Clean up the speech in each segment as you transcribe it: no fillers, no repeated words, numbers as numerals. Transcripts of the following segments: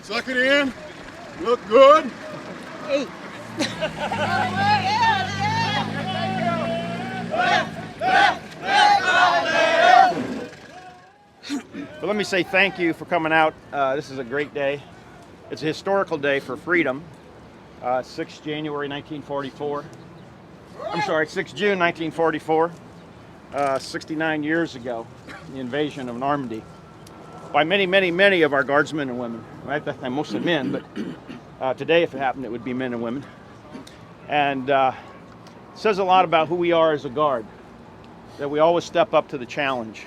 Suck it in. Look good. Hey. But let me say thank you for coming out. This is a great day. It's a historical day for freedom. 6 January 1944. I'm sorry, 6 June 1944. 69 years ago, the invasion of Normandy by many of our guardsmen and women. Right, that time mostly men, but today, if it happened, it would be men and women. And it says a lot about who we are as a guard, that we always step up to the challenge.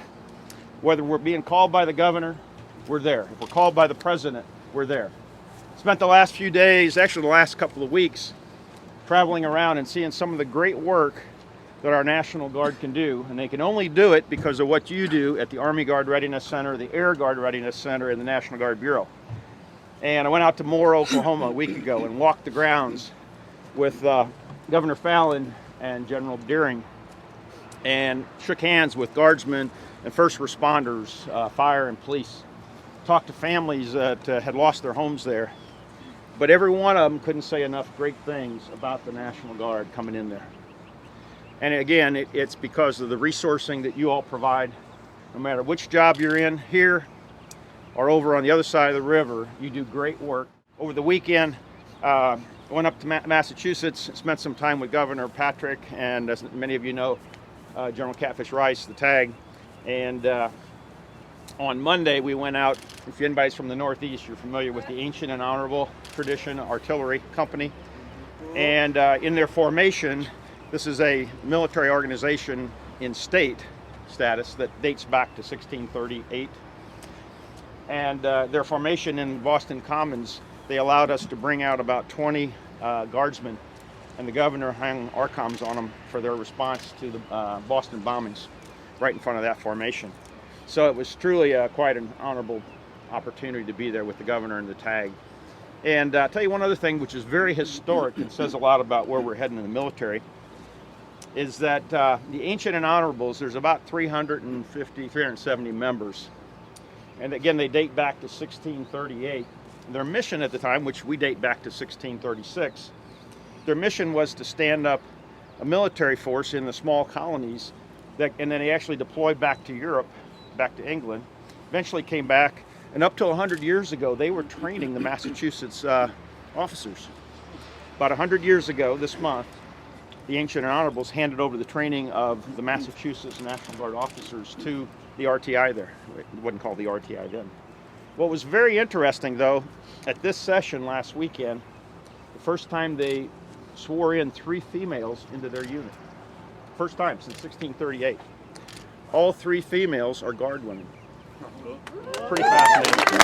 Whether we're being called by the governor, we're there. If we're called by the president, we're there. Spent the last few days, actually the last couple of weeks, traveling around and seeing some of the great work that our National Guard can do, and they can only do it because of what you do at the Army Guard Readiness Center, the Air Guard Readiness Center, and the National Guard Bureau. And I went out to Moore, Oklahoma a week ago and walked the grounds with Governor Fallon and General Deering and shook hands with guardsmen and first responders, fire and police. Talked to families that had lost their homes there. But every one of them couldn't say enough great things about the National Guard coming in there. And again, it's because of the resourcing that you all provide. No matter which job you're in, here or over on the other side of the river, you do great work. Over the weekend, I went up to Massachusetts and spent some time with Governor Patrick and, as many of you know, General Catfish Rice, the TAG. And on Monday, we went out. If anybody's from the Northeast, you're familiar with the Ancient and Honorable Tradition Artillery Company. And in their formation, this is a military organization in state status that dates back to 1638. And their formation in Boston Commons, they allowed us to bring out about 20 guardsmen, and the governor hung ARCOMs on them for their response to the Boston bombings right in front of that formation. So it was truly quite an honorable opportunity to be there with the governor and the TAG. And I'll tell you one other thing, which is very historic and says a lot about where we're heading in the military, is that the Ancient and Honorables, there's about 370 members. And again, they date back to 1638. Their mission at the time, which we date back to 1636, their mission was to stand up a military force in the small colonies, and then they actually deployed back to Europe, back to England, eventually came back, and up till 100 years ago, they were training the Massachusetts officers. About 100 years ago, this month, the Ancient and Honorables handed over the training of the Massachusetts National Guard officers to the RTI there. It wasn't called the RTI then. What was very interesting, though, at this session last weekend, the first time they swore in 3 females into their unit. First time since 1638. All 3 females are guard women. Pretty fascinating.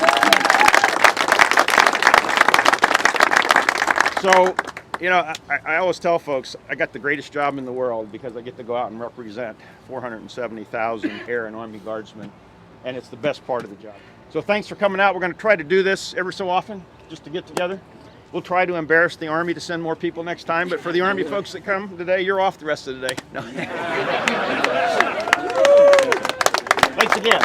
So, you know, I always tell folks I got the greatest job in the world because I get to go out and represent 470,000 Air and Army Guardsmen, and it's the best part of the job. So thanks for coming out. We're going to try to do this every so often, just to get together. We'll try to embarrass the Army to send more people next time, but for the Army folks that come today, you're off the rest of the day. No. Thanks again.